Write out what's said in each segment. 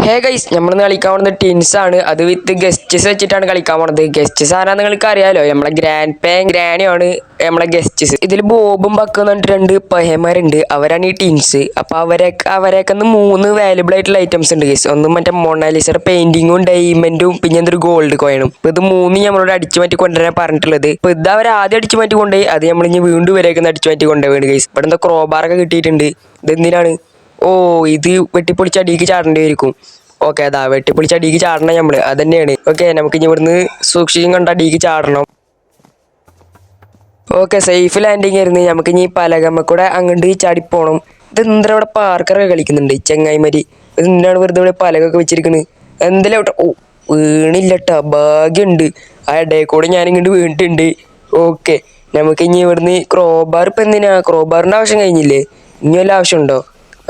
Hey guys, നമ്മളിന്ന് കളിക്കാൻ പോകുന്നത് ടിൻസ് ആണ്. അത് വിത്ത് ഗസ്റ്റ്സ് വെച്ചിട്ടാണ് കളിക്കാൻ പോകുന്നത്. ഗസ്റ്റ്സ് ആരാന്ന് നിങ്ങൾക്ക് അറിയാലോ, നമ്മളെ ഗ്രാൻഡ് പേയും ഗ്രാനിയാണ് നമ്മളെ ഗസ്റ്റ്സ്. ഇതിൽ ബോബും ബക്കും എന്ന് പറഞ്ഞിട്ട് രണ്ട് പയ്യന്മാരുണ്ട്, അവരാണ് ഈ ടിൻസ്. അപ്പൊ അവരൊക്കെ 3 വാല്യുബിൾ ആയിട്ടുള്ള ഐറ്റംസ് ഉണ്ട് ഗൈസ്. ഒന്നും മറ്റേ മൊണാലിസയുടെ പെയിന്റിങ്ങും ഡയമണ്ടും പിന്നെ എന്തൊരു ഗോൾഡ് കോയിനും. ഇപ്പൊ ഇത് 3 നമ്മളോട് അടിച്ചു മാറ്റി കൊണ്ടുവരാൻ പറഞ്ഞിട്ടുള്ളത്. ഇപ്പൊ ഇത് അവർ ആദ്യം അടിച്ചു മാറ്റി കൊണ്ടുപോയി, അത് നമ്മൾ ഇനി വീണ്ടും വരേക്കുന്ന അടിച്ചു മാറ്റി കൊണ്ടുപോയി ഗൈസ്. ഇവിടെ എന്താ ക്രോബാറൊക്കെ കിട്ടിയിട്ടുണ്ട്. ഇതെന്തിനാണ്? ഓ, ഇത് വെട്ടിപ്പൊളിച്ച് അടിയിലേക്ക് ചാടേണ്ടി ആയിരിക്കും. ഓക്കെ, അതാ വെട്ടിപ്പൊളിച്ച് അടിയിലേക്ക് ചാടണം നമ്മള്, അത് തന്നെയാണ്. ഓക്കെ, നമുക്ക് ഇനി ഇവിടുന്ന് സൂക്ഷിച്ചും കണ്ട് അടിയിലേക്ക് ചാടണം. ഓക്കെ, സേഫ് ലാൻഡിങ് ആയിരുന്നു. നമുക്ക് ഇനി പലകമ്മ കൂടെ അങ്ങോട്ട് ചാടിപ്പോണം. ഇത് എന്താ ഇവിടെ പാർക്കറൊക്കെ കളിക്കുന്നുണ്ട് ചെങ്ങായിമാരി. ഇത് എന്തിനാണ് വെറുതെ ഇവിടെ പലകൊക്കെ വെച്ചിരിക്കുന്നത്? എന്തെല്ലാം ഓ, വീണില്ലട്ടാ, ഭാഗ്യമുണ്ട്. ആ ഇടയിൽ കൂടെ ഞാൻ ഇങ്ങോട്ട് വീണിട്ടുണ്ട്. ഓക്കെ, നമുക്ക് ഇനി ഇവിടുന്ന് ക്രോബാർ ഇപ്പം എന്തിനാ? ക്രോബാറിൻ്റെ ആവശ്യം കഴിഞ്ഞില്ലേ? ഇനി വല്ല ആവശ്യമുണ്ടോ?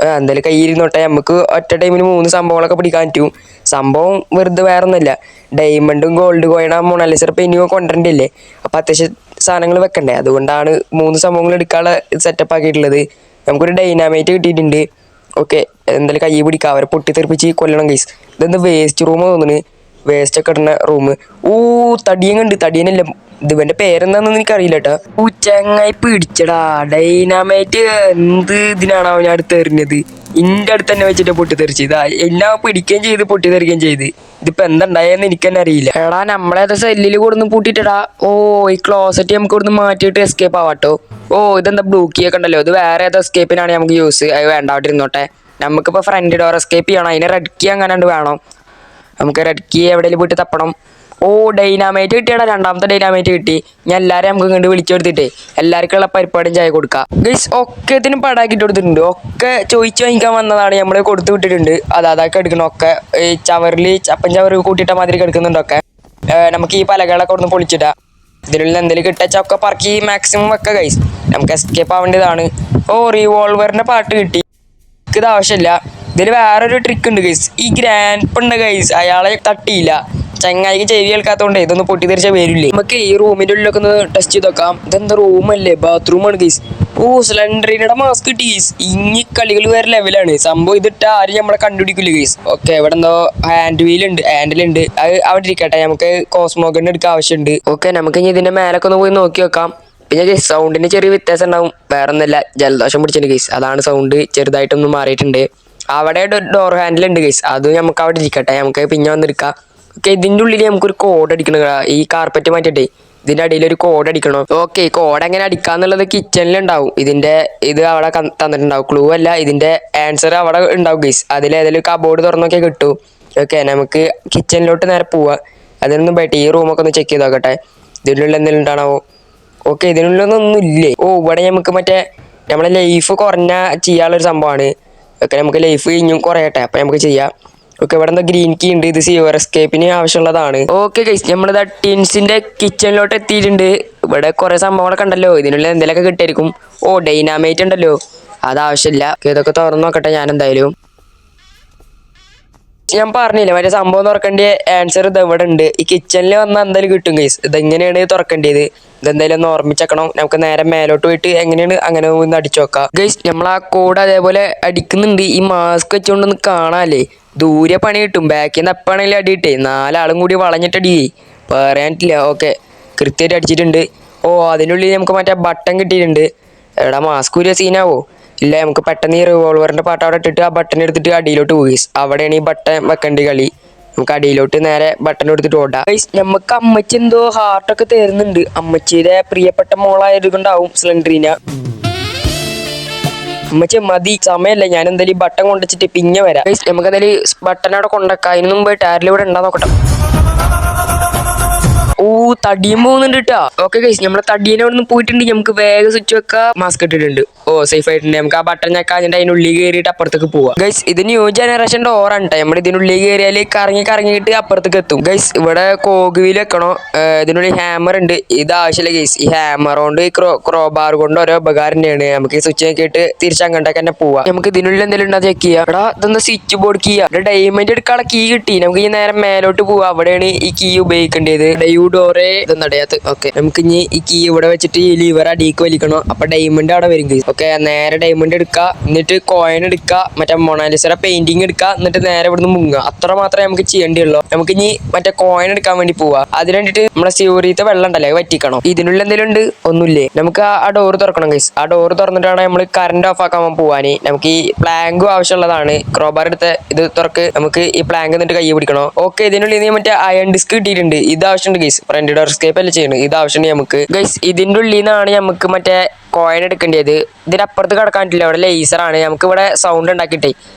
എന്തായാലും കയ്യിരിന്നോട്ടെ. നമുക്ക് ഒറ്റ ടൈമിന് 3 സംഭവങ്ങളൊക്കെ പിടിക്കാൻ പറ്റും. സംഭവം വെറുതെ വേറെ ഒന്നുമില്ല, ഡയമണ്ടും ഗോൾഡ് കോയിനാ മൊണാലിസയുടെ പെയിന്റിങ്ങും കൊണ്ടുവരണ്ടില്ലേ. അപ്പം അത്യാവശ്യം സാധനങ്ങൾ വെക്കണ്ടേ, അതുകൊണ്ടാണ് 3 സംഭവങ്ങൾ എടുക്കാനുള്ള സെറ്റപ്പ് ആക്കിയിട്ടുള്ളത്. നമുക്കൊരു ഡൈനാമൈറ്റ് കിട്ടിയിട്ടുണ്ട്. ഓക്കെ, എന്തായാലും കൈ പിടിക്കാം, അവരെ പൊട്ടിത്തെറിപ്പിച്ച് കൊല്ലണം ഗൈസ്. ഇതെന്താ വേസ്റ്റ് റൂം തോന്നുന്നു, വേസ്റ്റ് ഒക്കെ ഇടുന്ന റൂം. തടിയനുണ്ട്, തടിയനല്ല, ഇതിവന്റെ പേരെന്താണെന്ന് എനിക്കറിയില്ല കേട്ടോ. ചങ്ങായി പിടിച്ചടാ ഡൈനാമൈറ്റ്. എന്ത് ഇതിനാണോ ഞാൻ അടുത്ത് എറിഞ്ഞത്? ഇന്റെ അടുത്ത് തന്നെ വെച്ചിട്ട് പൊട്ടിത്തെറിച്ച്. ഇതാ എല്ലാം പിടിക്കുകയും ചെയ്ത് പൊട്ടിത്തെറിക്കുകയും ചെയ്ത്. ഇതിപ്പോ എന്താണ്ടായെന്ന് എനിക്ക് തന്നെ അറിയില്ല. എടാ, നമ്മളേതാ സെല്ലിൽ കൊടുന്ന് പൂട്ടിട്ടടാ. ഓ, ഈ ക്ലോസറ്റ് നമുക്ക് ഇവിടുന്ന് മാറ്റിയിട്ട് എസ്കേപ്പ് ആവാട്ടോ. ഓ, ഇതെന്താ ബ്ലൂ കീ ഒക്കെ ഉണ്ടല്ലോ, ഇത് വേറെ ഏതോ എസ്കേപ്പിനാണ് നമുക്ക് യൂസ്. അത് വേണ്ട, അവിടെ ഇരുന്നോട്ടെ. നമുക്കിപ്പോൾ ഫ്രണ്ട് ഡോർ എസ്കേപ്പ് ചെയ്യണം, അതിന് റെഡ് കീ അങ്ങനെ വേണം. നമുക്ക് റെഡ് കീ എവിടെയെങ്കിലും പോയിട്ട് തപ്പണം. ഓ, ഡൈനാമൈറ്റ് കിട്ടിയടാ, 2ാമത്തെ ഡൈനാമൈറ്റ് കിട്ടി. ഞാൻ എല്ലാവരും നമുക്ക് ഇങ്ങോട്ട് വിളിച്ചു കൊടുത്തിട്ടേ എല്ലാവർക്കുള്ള പരിപാടിയും ചായ കൊടുക്കാം ഗൈസ്. ഒക്കെ ഇതിന് പടാക്കിയിട്ട് കൊടുത്തിട്ടുണ്ട്. ഒക്കെ ചോദിച്ചു വാങ്ങിക്കാൻ വന്നതാണ്, നമ്മൾ കൊടുത്തു വിട്ടിട്ടുണ്ട്. അതൊക്കെ എടുക്കണം. ഒക്കെ ഈ ചവറിൽ ചപ്പൻ ചവറ് കൂട്ടിയിട്ട മാതിരി കിടക്കുന്നുണ്ടൊക്കെ. നമുക്ക് ഈ പലകളൊക്കെ ഒന്ന് പൊളിച്ചിടാം. ഇതിനുള്ള എന്തെങ്കിലും കിട്ടാച്ച ഒക്കെ പറക്കി മാക്സിമം വെക്കാം ഗൈസ്. നമുക്ക് എസ്കേപ്പ് ആവേണ്ടതാണ്. ഓ, റിവോൾവറിന്റെ പാട്ട് കിട്ടി. ഇത് ആവശ്യമില്ല. ഇതിൽ വേറൊരു ട്രിക്ക് ഉണ്ട് ഗൈസ്. ഈ ഗ്രാൻഡ് ഉണ്ട് ഗൈസ്, അയാളെ തട്ടിയില്ല. ചങ്ങായിക്ക് ചെവി കേൾക്കാത്തതുകൊണ്ട് ഇതൊന്ന് പൊട്ടിത്തെറിച്ച വരില്ലേ. നമുക്ക് ഈ റൂമിന്റെ ഉള്ളിലൊക്കെ ഒന്ന് ടെസ്റ്റ് ചെയ്ത് നോക്കാം. ഇതെന്താ റൂമല്ലേ, ബാത്റൂമാണ് ഗൈസ്. ഓ, സ്ലെൻഡറിയുടെ മാസ്ക് കിട്ടി ഗൈസ്. ഇനി കളികൾ വേറെ ലെവലാണ് സംഭവം. ഇതിട്ട് ആരും നമ്മളെ കണ്ടുപിടിക്കില്ല ഗൈസ്. ഓക്കെ, ഇവിടെ എന്തോ ഹാൻഡിലുണ്ട്. അത് അവിടെ ഇരിക്കട്ടെ, നമുക്ക് കോസ്മോഗൺ എടുക്കാൻ ആവശ്യമുണ്ട്. ഓക്കെ, നമുക്ക് ഇനി ഇതിന്റെ മേലൊക്കെ ഒന്ന് പോയി നോക്കി വെക്കാം. പിന്നെ ഗൈസ്, സൗണ്ടിന് ചെറിയ വ്യത്യാസം ഉണ്ടാവും, വേറെ ഒന്നല്ല, ജലദോഷം പിടിച്ചിട്ടുണ്ട് ഗൈസ്. അതാണ് സൗണ്ട് ചെറുതായിട്ടൊന്നും മാറിയിട്ടുണ്ട്. അവിടെ ഡോർ ഹാൻഡിൽ ഉണ്ട് ഗൈസ്, അത് നമുക്ക് അവിടെ ഇരിക്കട്ടെ, നമുക്ക് പിന്നെ വന്നെടുക്കാം. ഓക്കെ, ഇതിൻ്റെ ഉള്ളിൽ നമുക്കൊരു കോഡ് അടിക്കണം. ഈ കാർപ്പറ്റ് മാറ്റിട്ടെ ഇതിൻ്റെ അടിയിൽ ഒരു കോഡ് അടിക്കണം. ഓക്കെ, കോഡ് എങ്ങനെ അടിക്കാന്നുള്ളത് കിച്ചണിലുണ്ടാവും. ഇത് അവിടെ തന്നിട്ടുണ്ടാവും. ക്ലൂ അല്ല, ഇതിന്റെ ആൻസർ അവിടെ ഉണ്ടാവും ഗൈസ്. അതിലേതെങ്കിലും കബോർഡ് തുറന്നു നോക്കിയാൽ കിട്ടും. ഓക്കെ, നമുക്ക് കിച്ചണിലോട്ട് നേരെ പോവാം. അതിനൊന്നും പോയിട്ട് ഈ റൂമൊക്കെ ഒന്ന് ചെക്ക് ചെയ്ത് നോക്കട്ടെ, ഇതിനുള്ളിൽ എന്തെങ്കിലും ഉണ്ടാണോ. ഓക്കെ, ഇതിനുള്ളിലൊന്നും ഇല്ലേ. ഓ, ഇവിടെ നമുക്ക് മറ്റേ നമ്മളെ ലൈഫ് കുറഞ്ഞ ചെയ്യാനുള്ളൊരു സംഭവമാണ്. ഓക്കെ, നമുക്ക് ലൈഫ് ഇനിയും കുറയട്ടെ, അപ്പം നമുക്ക് ചെയ്യാം. ഓക്കെ, ഇവിടെ എന്താ ഗ്രീൻ കീ ഉണ്ട്, ഇത് സിൽവർ എസ്കേപ്പിന് ആവശ്യമുള്ളതാണ്. ഓക്കെ ഗൈസ്, നമ്മളിതാ ടിൻസിന്റെ കിച്ചണിലോട്ട് എത്തിയിട്ടുണ്ട്. ഇവിടെ കുറെ സംഭവങ്ങളൊക്കെ ഉണ്ടല്ലോ, ഇതിനുള്ള എന്തെങ്കിലുമൊക്കെ കിട്ടായിരിക്കും. ഓ, ഡൈനാമൈറ്റ് ഉണ്ടല്ലോ, അത് ആവശ്യമില്ല. ഇതൊക്കെ തുറന്നു നോക്കട്ടെ ഞാൻ എന്തായാലും. ഞാൻ പറഞ്ഞില്ലേ മറ്റേ സംഭവം തുറക്കേണ്ട ആൻസർ ഇത് ഇവിടെ ഉണ്ട്. ഈ കിച്ചണിൽ വന്നാൽ എന്തായാലും കിട്ടും ഗൈസ്. ഇതെങ്ങനെയാണ് തുറക്കേണ്ടത്, ഇതെന്തായാലും ഒന്ന് ഓർമ്മിച്ചേക്കണം. നമുക്ക് നേരെ മേലോട്ട് പോയിട്ട് എങ്ങനെയാണ് അങ്ങനെ ഒന്ന് അടിച്ചു നോക്കാം ഗൈസ്. നമ്മൾ ആ കോഡ് അതേപോലെ അടിക്കുന്നുണ്ട്. ഈ മാസ്ക് വെച്ചുകൊണ്ടൊന്ന് കാണാല്ലേ, ദൂരെ പണി കിട്ടും. ബാക്കിൽ നിന്ന് എപ്പാണെങ്കിലും അടിയിട്ടേ 4 ആളും കൂടി വളഞ്ഞിട്ടടി പറയാനിട്ടില്ല. ഓക്കെ, കൃത്യമായിട്ട് അടിച്ചിട്ടുണ്ട്. ഓ, അതിനുള്ളിൽ നമുക്ക് മറ്റേ ബട്ടൺ കിട്ടിയിട്ടുണ്ട്. എടാ, മാസ്ക് ഒരു സീനാവോ? ഇല്ല, നമുക്ക് പെട്ടെന്ന് ഈ റിവോൾവറിന്റെ പാട്ട് അവിടെ ഇട്ടിട്ട് ആ ബട്ടൺ എടുത്തിട്ട് അടിയിലോട്ട് പോയി. അവിടെയാണ് ഈ ബട്ടൺ വെക്കേണ്ട കളി. നമുക്ക് അടിയിലോട്ട് നേരെ ബട്ടൺ എടുത്തിട്ട് ഓടാം. നമുക്ക് അമ്മച്ചി എന്തോ ഹാർട്ടൊക്കെ തരുന്നുണ്ട്. അമ്മച്ചിയുടെ പ്രിയപ്പെട്ട മോളായതുകൊണ്ടാവും സ്ലെൻഡ്രീന. അമ്മച്ചി മതി, സമയമല്ല, ഞാൻ എന്തായാലും ഈ ബട്ടൺ കൊണ്ടുവച്ചിട്ട് പിന്നെ വരാം. നമുക്ക് എന്തായാലും ബട്ടൺ അവിടെ കൊണ്ടുവെക്കാം. അതിന് മുമ്പ് ആരിലും ഇവിടെ ഉണ്ടാ നോക്കട്ടെ. ഓ, തടിയും പോകുന്നുണ്ട് കേട്ടോ. ഓക്കെ ഗൈസ്, നമ്മളെ തടീനെ അവിടെ നിന്ന് പോയിട്ടുണ്ട്. നമുക്ക് വേഗം സ്വിച്ച് വെക്കാം. മാസ്ക് ഇട്ടിട്ടുണ്ട്. ഓ, സേഫ് ആയിട്ടുണ്ട്. നമുക്ക് ആ ബട്ടൺ ഞെക്കാഞ്ഞിട്ട് അതിനുള്ളിൽ കയറിയിട്ട് അപ്പുറത്തേക്ക് പോവാം ഗൈസ്. ഇത് ന്യൂ ജനറേഷൻ ഡോറാണ് കേട്ടോ. നമ്മൾ ഇതിനുള്ളിൽ കയറിയാൽ കറങ്ങിയിട്ട് അപ്പുറത്തേക്ക് എത്തും ഗൈസ്. ഇവിടെ കോഗ്വീൽ വെക്കണോ. ഇതിനുള്ളിൽ ഹാമർ ഉണ്ട്, ഇത് ആവശ്യമില്ല ഗൈസ്. ഈ ഹാമർ കൊണ്ട് ഈ ക്രോബാർ കൊണ്ട് ഓരോ ഉപകാരം തന്നെയാണ്. നമുക്ക് ഈ സ്വിച്ച് നോക്കിയിട്ട് തിരിച്ചങ്ങോട്ടേക്ക് തന്നെ പോവാം. നമുക്ക് ഇതിനുള്ളിൽ എന്തെങ്കിലും ഉണ്ടോ ചെക്ക് ചെയ്യാം. എടാ, ഇതെന്താ സ്വിച്ച് ബോർഡ് കീ. ഇവിടെ ഡയമണ്ട് എടുക്കാനുള്ള കീ കിട്ടി. നമുക്ക് ഈ നേരം മേലോട്ട് പോവാം. അവിടെയാണ് ഈ കീ ഉപയോഗിക്കേണ്ടത്. സോറി ഇതൊന്നടയാത്ത്. ഓക്കെ, നമുക്ക് ഇനി ഈ കീ ഇവിടെ വെച്ചിട്ട് ഈ ലിവർ അടിക്ക് വലിക്കണം. അപ്പൊ ഡയമണ്ട് അവിടെ വരും. ഓക്കെ, നേരെ ഡയമണ്ട് എടുക്കുക, എന്നിട്ട് കോയിൻ എടുക്കുക, മറ്റേ മൊണാലിസയുടെ പെയിന്റിങ് എടുക്കുക, എന്നിട്ട് നേരെ ഇവിടുന്ന് മുങ്ങുക. അത്ര മാത്രമേ നമുക്ക് ചെയ്യേണ്ടിയുള്ളൂ. നമുക്ക് ഇനി മറ്റേ കോയിൻ എടുക്കാൻ വേണ്ടി പോവാ. അതിന് വേണ്ടിട്ട് നമ്മളെ സ്യൂരിത്തെ വെള്ളം ഉണ്ടല്ലേ വറ്റിക്കണം. ഇതിനുള്ള എന്തെങ്കിലും ഉണ്ട്? ഒന്നുമില്ലേ? നമുക്ക് ആ ഡോർ തുറക്കണം ഗൈസ്. ആ ഡോർ തുറന്നിട്ടാണ് നമ്മൾ കറണ്ട് ഓഫ് ആക്കാൻ പോവാന്. നമുക്ക് ഈ പ്ലാങ്കും ആവശ്യമുള്ളതാണ്. ക്രോബാർ എടുത്ത് ഇത് തുറക്ക്. നമുക്ക് ഈ പ്ലാങ്ക് എന്നിട്ട് കൈ പിടിക്കണം. ഓക്കെ, ഇതിനുള്ളിൽ നിന്ന് മറ്റേ അയൺ ഡിസ്ക് കിട്ടിയിട്ടുണ്ട്. ഇത് ആവശ്യമുണ്ട് ഗൈസ്. ഫ്രണ്ട് ഡോർ എസ്കേപ്പ് അല്ലേ ചെയ്യുന്നത്. ഇത് ആവശ്യമുണ്ട് നമുക്ക് ഗൈസ്. ഇതിന്റെ ഉള്ളിൽ നിന്നാണ് നമുക്ക് മറ്റേ കോയിൻ എടുക്കേണ്ടത്. ഇതിനപ്പുറത്ത് കിടക്കാൻ പറ്റില്ല. അവിടെ ലേസറാണ്. നമുക്ക് ഇവിടെ സൗണ്ട് ഉണ്ടാക്കിയിട്ടേ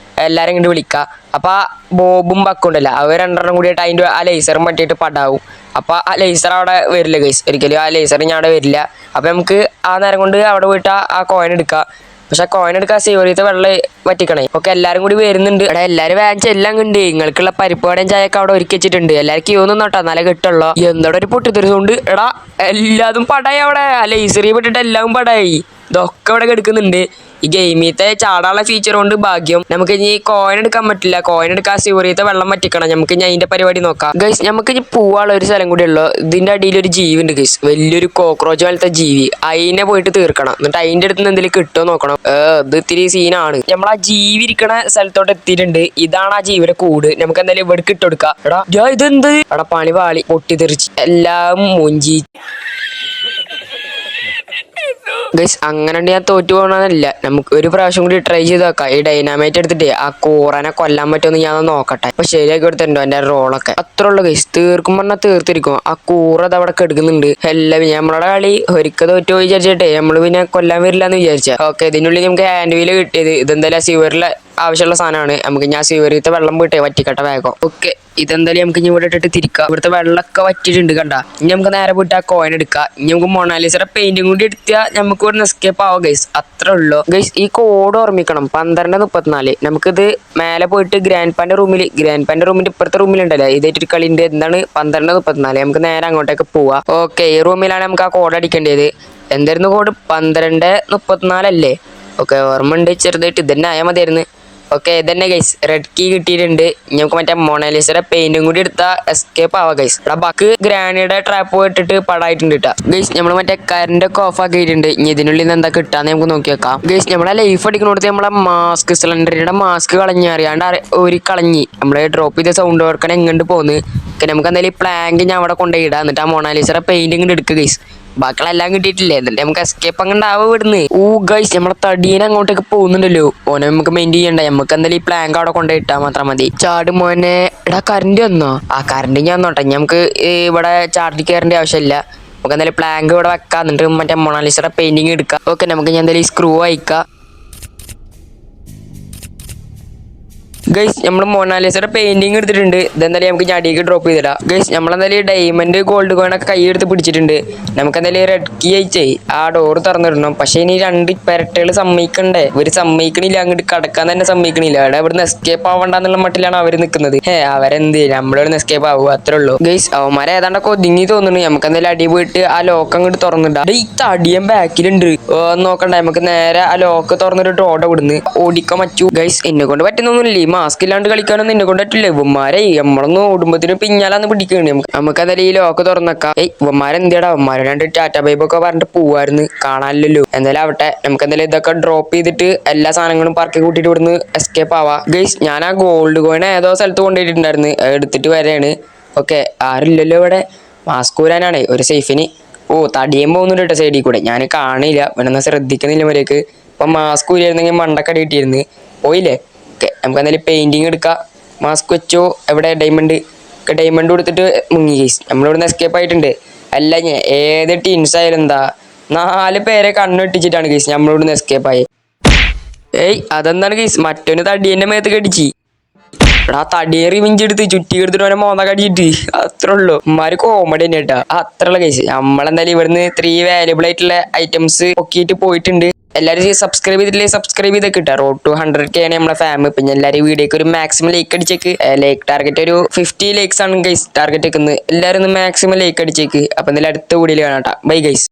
എല്ലാരും ഇങ്ങോട്ട് വിളിക്കാം. അപ്പൊ ആ ബോബും ബക്കും ഉണ്ടല്ലോ, അവർ രണ്ടെണ്ണം കൂടിയിട്ട് അതിന്റെ ആ ലേസറും പറ്റിയിട്ട് പടാവും. അപ്പൊ ആ ലേസർ അവിടെ വരില്ല ഗൈസ്. ഒരിക്കലും ആ ലേസർ ഞാൻ അവിടെ വരില്ല. അപ്പൊ നമുക്ക് ആ നേരം കൊണ്ട് അവിടെ പോയിട്ട് ആ കോയിൻ എടുക്കാം. പക്ഷെ ആ കോയിൻ എടുക്കാൻ സേവറിയത്തെ വെള്ളം വറ്റിക്കണേ. ഒക്കെ എല്ലാരും കൂടി വരുന്നുണ്ട്. എടാ എല്ലാരും വാങ്ങിച്ച എല്ലാം ഉണ്ട്. നിങ്ങൾക്കുള്ള പരിപ്പാടയും ചായയൊക്കെ അവിടെ ഒരുക്കി വെച്ചിട്ടുണ്ട്. എല്ലാവർക്കും ക്യൂന്നും നോട്ടാ, നല്ല കിട്ടുള്ളൂ. എന്തോടെ ഒരു പൊട്ടിത്തെറിച്ചുകൊണ്ട് എടാ എല്ലാതും പടായി. അവിടെ ആ ലേസറി വിട്ടിട്ട് എല്ലാം പടായി. ഇതൊക്കെ ഇവിടെ കിടക്കുന്നുണ്ട്. ഈ ഗെയിമിത്തെ ചാടാനുള്ള ഫീച്ചർ കൊണ്ട് ഭാഗ്യം. നമുക്ക് ഇനി കോയിൻ എടുക്കാൻ പറ്റില്ല. കോയിൻ എടുക്കാൻ സീവറിയത്തെ വെള്ളം വറ്റിക്കണം. നമുക്ക് ഇനി അതിന്റെ പരിപാടി നോക്കാം ഗൈസ്. നമുക്ക് ഇനി പോവാനുള്ള ഒരു സ്ഥലം കൂടി ഉള്ളു. ഇതിന്റെ അടിയിൽ ഒരു ജീവി ഉണ്ട് ഗൈസ്, വലിയൊരു കോക്രോച്ച് പോലത്തെ ജീവി. അതിനെ പോയിട്ട് തീർക്കണം. എന്നിട്ട് അതിന്റെ അടുത്ത് നിന്ന് എന്തെങ്കിലും കിട്ടുമോ നോക്കണം. ഇത് ഇത്തിരി സീനാണ്. നമ്മൾ ആ ജീവി ഇരിക്കണ സ്ഥലത്തോട്ട് എത്തിയിട്ടുണ്ട്. ഇതാണ് ആ ജീവിയുടെ കൂട്. നമുക്ക് എന്തായാലും ഇവിടെ ഇട്ടുകൊടുക്കാം. എടാ ഇതെന്ത്? എടാ പണി പാളി, പൊട്ടിത്തെറിച്ച് എല്ലാം മുഞ്ചി ഗൈസ്. അങ്ങനെ ഞാൻ തോറ്റു പോകണമെന്നില്ല. നമുക്ക് ഒരു പ്രാവശ്യം കൂടി ട്രൈ ചെയ്ത് നോക്കാം. ഈ ഡൈനാമൈറ്റ് എടുത്തിട്ട് ആ കൂറനെ കൊല്ലാൻ പറ്റുമെന്ന് ഞാൻ നോക്കട്ടെ. അപ്പൊ ശരിയാക്കി കൊടുത്തിട്ടുണ്ടോ എന്റെ റോളൊക്കെ? അത്ര ഉള്ളു ഗൈസ്. തീർക്കും പറഞ്ഞാൽ തീർത്തിരിക്കും. ആ കൂറ അത് അവിടെ കെടുക്കുന്നുണ്ട്. എല്ലാം നമ്മളുടെ കളി ഒരിക്കൽ തോറ്റു വിചാരിച്ചിട്ടേ നമ്മള് പിന്നെ കൊല്ലാൻ വരില്ല എന്ന് വിചാരിച്ച. ഓക്കെ, ഇതിനുള്ളിൽ നമുക്ക് ഹാൻഡ് വീല് കിട്ടിയത്. ഇതെന്തായാലും സിവറിലെ ആവശ്യമുള്ള സാധനമാണ്. നമുക്ക് ഞാൻ സിവറിയത്തെ വെള്ളം പോയിട്ടേ വറ്റിക്കട്ടെ വേഗം. ഓക്കെ, ഇതെന്തായാലും നമുക്ക് ഇനി ഇവിടെ ഇട്ടിട്ട് തിരിക്കാം. ഇവിടുത്തെ വെള്ളമൊക്കെ വറ്റിയിട്ടുണ്ട് കണ്ട. ഇനി നമുക്ക് നേരെ പോയിട്ട് ആ കോയിൻ എടുക്കാം. ഇനി നമുക്ക് മൊണാലിസയുടെ പെയിന്റിങ് കൂടി എടുത്താൽ നമുക്ക് ഇവിടെ എസ്കേപ്പ് ആവാം ഗൈസ്. അത്രേ ഉള്ളൂ ഗൈസ്. ഈ കോഡ് ഓർമ്മിക്കണം, 12:34. നമുക്കിത് മേലെ പോയിട്ട് ഗ്രാൻഡ് പാന്റെ റൂമിന്റെ ഇപ്പുറത്തെ റൂമിലുണ്ടല്ലോ, ഇതായിട്ടൊരു കളിന്റെ എന്താണ് 12:34. നമുക്ക് നേരെ അങ്ങോട്ടേക്ക് പോവാം. ഓക്കെ, ഈ റൂമിലാണ് നമുക്ക് ആ കോഡ് അടിക്കേണ്ടത്. എന്തായിരുന്നു കോഡ്? 12:34 അല്ലേ? ഓക്കെ, ഓർമ്മ ഉണ്ട് ചെറുതായിട്ട്. ഇതന്നെ ആയാൽ മതിയായിരുന്നു. ഓക്കെ, ഇതന്നെ ഗൈസ്. റെഡ് കീ കിട്ടിയിട്ടുണ്ട്. നമുക്ക് മറ്റേ മൊണാലിസയുടെ പെയിന്റും കൂടി എടുത്താൽ എസ്കേപ്പ് ആവാം ഗൈസ്. ബക്ക് ഗ്രാനിയുടെ ട്രാപ്പ് ഇട്ടിട്ട് പടായിട്ടുണ്ട് കേട്ടോ ഗൈസ്. നമ്മൾ മറ്റേ കറന്റ് ഒക്കെ ഓഫ് ആക്കിയിട്ടുണ്ട്. ഇനി ഇതിനുള്ളിൽ നിന്ന് എന്താ കിട്ടാന്ന് നമുക്ക് നോക്കി വെക്കാം ഗൈസ്. നമ്മളെ ലൈഫ് അടിക്കുന്നിടത്ത് നമ്മളെ മാസ്ക്, സിലിണ്ടറിന്റെ മാസ്ക് കളഞ്ഞ് അറിയാണ്ട് ഒരു കളഞ്ഞി നമ്മള് ഡ്രോപ്പ് ചെയ്ത സൗണ്ട് വർക്കണ എങ്ങോട്ട് പോന്ന്. നമുക്ക് എന്തായാലും പ്ലാങ്ക് ഞാൻ അവിടെ കൊണ്ടുപോയി ഇടാം. എന്നിട്ട് ആ മൊണാലിസയുടെ പെയിന്റ് ഇങ്ങോട്ട് എടുക്കുക ഗൈസ്. ബാക്കിയെല്ലാം കിട്ടിയിട്ടില്ലേ? എന്നിട്ട് നമുക്ക് എസ്കേപ്പ് അങ്ങോട്ടാവും ഇവിടുന്ന്. ഗൈസ്, നമ്മളെ തടീനെ അങ്ങോട്ടേക്ക് പോകുന്നുണ്ടല്ലോ. ഓനെ നമുക്ക് മെയിൻറ്റെയിൻ ചെയ്യണ്ട. നമുക്ക് എന്തായാലും ഈ പ്ലാങ്ക് അവിടെ കൊണ്ടുപോയി ഇട്ടാൽ മാത്രം മതി. ചാട് മോനെ. എടാ കറണ്ട് വന്നോ? ആ കറണ്ട് ഞാൻ നോട്ടെ. നമുക്ക് ഇവിടെ ചാർജ് കയറേണ്ട ആവശ്യമില്ല. നമുക്ക് എന്തായാലും പ്ലാങ്ക് ഇവിടെ വെക്കാം. എന്നിട്ട് മറ്റേ മൊണാലിസയുടെ പെയിന്റിങ് എടുക്കാം. ഓക്കെ, നമുക്ക് ഞാൻ എന്തായാലും ഈ സ്ക്രൂ അയക്കാം ഗൈസ്. നമ്മൾ മൊണാലിസയുടെ പെയിന്റിങ് എടുത്തിട്ടുണ്ട്. ഇതെന്തായാലും നമുക്ക് അടിയിലേക്ക് ഡ്രോപ്പ് ചെയ്തിടാം ഗൈസ്. നമ്മളെന്തായാലും ഡയമണ്ട് ഗോൾഡ് കോയിനൊക്കെ കൈ എടുത്ത് പിടിച്ചിട്ടുണ്ട്. നമുക്ക് എന്തായാലും റെഡ് കീ അയച്ചേ ആ ഡോർ തുറന്നിടണം. പക്ഷെ ഇനി 2 പെരട്ടുകൾ സമ്മതിക്കണ്ടേ? ഇവര് സമ്മതിക്കണില്ല, അങ്ങോട്ട് കടക്കാൻ തന്നെ സമ്മതിക്കണില്ല. അവിടെ ഇവിടുന്ന് എസ്കേപ്പ് ആവണ്ടെന്നുള്ള മട്ടിലാണ് അവർ നിൽക്കുന്നത്. അവരെന്ത് നമ്മളിവിടുന്ന് എസ്കേപ്പ് ആവുക, അത്രേ ഉള്ളൂ ഗൈസ്. അവന്മാരെ ഏതാണ്ടൊക്കെ ഒതുങ്ങി തോന്നുന്നു. നമുക്ക് എന്തായാലും അടി പോയിട്ട് ആ ലോക്ക് അങ്ങോട്ട് തുറന്നിടാം. ഈ തടിയൻ ബാക്കിലുണ്ട് നോക്കണ്ടേ? നമുക്ക് നേരെ ആ ലോക്ക് തുറന്നിട്ട് ഓടെ വിടുന്ന് ഓടിക്കാൻ പറ്റൂ ഗൈസ്. എന്നെ കൊണ്ട് പറ്റുന്നൊന്നുമില്ല. മാസ്ക് ഇല്ലാണ്ട് കളിക്കാനൊന്നും എന്നെ കൊണ്ട് പറ്റില്ല. ഇവന്മാരെ നമ്മളൊന്നും ഓടുമ്പത്തിന് പിന്നാലാന്ന് പിടിക്കണേ. നമുക്ക് എന്തായാലും ഈ ലോക്ക് തുറന്നേക്കാം. ഇവന്മാരെന്തിയാടാ? അവന്മാരെ 2 ടാറ്റ ബൈബൊക്കെ പറഞ്ഞിട്ട് പോവായിരുന്നു, കാണാനില്ലല്ലോ. എന്തായാലും ആവട്ടെ. നമുക്ക് എന്തായാലും ഇതൊക്കെ ഡ്രോപ്പ് ചെയ്തിട്ട് എല്ലാ സാധനങ്ങളും പറക്കി കൂട്ടിയിട്ട് ഇവിടുന്ന് എസ്കേപ്പ് ആവാം ഗൈസ്. ഞാൻ ആ ഗോൾഡ് കോയിൻ ഏതോ സ്ഥലത്ത് കൊണ്ടുപോയിട്ടുണ്ടായിരുന്നു, എടുത്തിട്ട് വരെയാണ്. ഓക്കെ, ആരില്ലല്ലോ ഇവിടെ. മാസ്ക് ഊരാനാണ് ഒരു സേഫിന്. തടിയും പോകുന്നുണ്ട് കേട്ടോ സൈഡിൽ കൂടെ. ഞാൻ കാണില്ല, ഇവനൊന്നും ശ്രദ്ധിക്കുന്നില്ല വരേക്ക്. ഇപ്പൊ മാസ്ക് ഊരിയായിരുന്നെങ്കിൽ മണ്ടക്കടി കിട്ടിയിരുന്നു. പോയില്ലേ? ഓക്കെ, നമുക്ക് എന്തായാലും പെയിന്റിങ് എടുക്കാം. മാസ്ക് വെച്ചോ. എവിടെ ഡയമണ്ട് കൊടുത്തിട്ട് മുങ്ങി ഗൈസ്. നമ്മളിവിടുന്ന് എസ്കേപ്പ് ആയിട്ടുണ്ട്. അല്ല ഞാൻ ഏത് ടീംസ് ആയാലും എന്താ 4 പേരെ കണ്ണിട്ടിച്ചിട്ടാണ് ഗൈസ് നമ്മളിവിടുന്ന് എസ്കേപ്പ് ആയി. അതെന്താണ് ഗൈസ്? മറ്റൊന്ന് തടിയന്റെ മേത്ത് കടിച്ച് ആ തടിയേറി മിഞ്ചെടുത്ത് ചുറ്റി എടുത്തിട്ട് അവനെ മോന്ന കടിയിട്ട്. അത്ര ഉള്ളു. ഉമ്മാര് കോമഡി തന്നെ കേട്ടാ. അത്രയുള്ള കേസ്. നമ്മളെന്തായാലും ഇവിടുന്ന് 3 വാല്യുബിൾ ആയിട്ടുള്ള ഐറ്റംസ് പൊക്കിയിട്ട് പോയിട്ടുണ്ട്. എല്ലാവരും സബ്സ്ക്രൈബ് ചെയ്തിട്ടില്ലേ? സബ്സ്ക്രൈബ് ചെയ്ത് കിട്ടാം. റോഡ് ടു 100K ആണ് നമ്മളെ ഫാമിലി. പിന്നെ എല്ലാവരും വീഡിയോക്ക് ഒരു മാക്സിമം ലൈക്ക് അടിച്ചേക്ക്. ലൈക്ക് ടാർഗറ്റ് ഒരു 50 ലൈക്സ് ആണ് ഗൈസ് ടാർഗറ്റ് വെക്കുന്നത്. എല്ലാവരും ഒന്ന് മാക്സിമം ലൈക്ക് അടിച്ചേക്ക്. അപ്പൊ എന്തായാലും അടുത്ത വീഡിയോയിൽ കാണാം. Bye guys.